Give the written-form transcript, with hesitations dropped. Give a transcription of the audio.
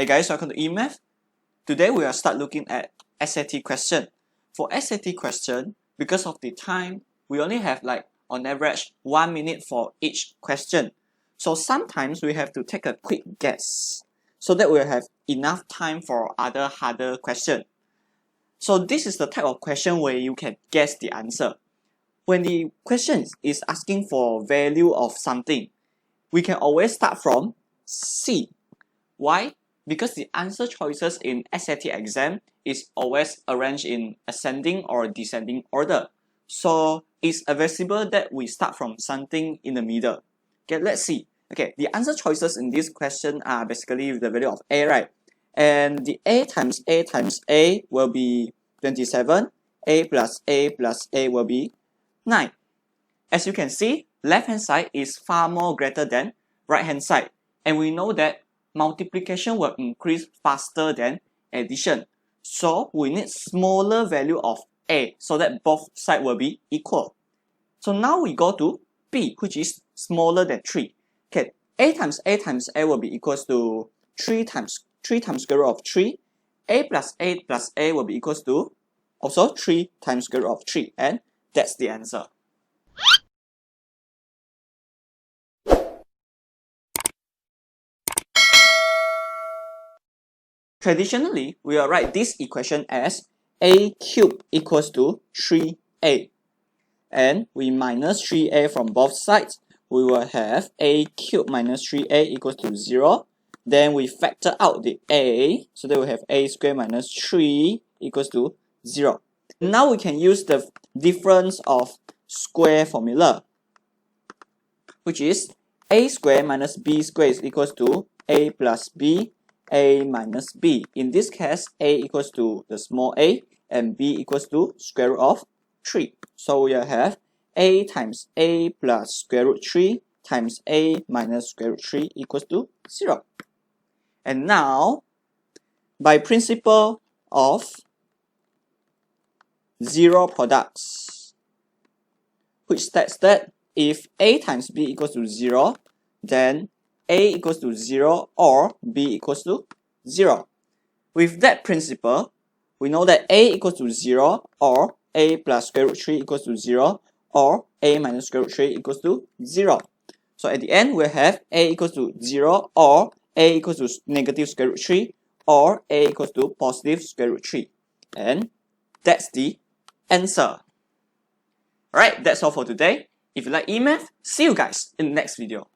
Hey guys, welcome to eMath. Today we will start looking at SAT question. For SAT question, because of the time, we only have like on average 1 minute for each question. So sometimes we have to take a quick guess so that we'll have enough time for other harder question. So this is the type of question where you can guess the answer. When the question is asking for value of something, we can always start from C. Why? Because the answer choices in SAT exam is always arranged in ascending or descending order. So it's advisable that we start from something in the middle. Okay, let's see. Okay, the answer choices in this question are basically the value of A, right? And the A times A will be 27. A plus A will be 9. As you can see, left hand side is far more greater than right hand side. And we know that multiplication will increase faster than addition. So we need smaller value of A so that both sides will be equal. So now we go to B, which is smaller than 3. Okay, A times A will be equals to 3 times square root of 3. A plus A will be equals to also 3 times square root of 3. And that's the answer. Traditionally, we will write this equation as A cubed equals to 3A. And we minus 3A from both sides. We will have A cubed minus 3A equals to 0. Then we factor out the A, so that we have A squared minus 3 equals to 0. Now we can use the difference of square formula, which is A squared minus B squared is equals to A plus B, A minus B. In this case, A equals to the small a and B equals to square root of 3. So we have A times A plus square root 3 times A minus square root 3 equals to 0. And now, by principle of zero products, which states that if A times B equals to 0, then A equals to 0 or B equals to 0. With that principle, we know that A equals to 0 or A plus square root 3 equals to 0 or A minus square root 3 equals to 0. So at the end, we'll have A equals to 0 or A equals to negative square root 3 or A equals to positive square root 3. And that's the answer. Alright, that's all for today. If you like eMath, see you guys in the next video.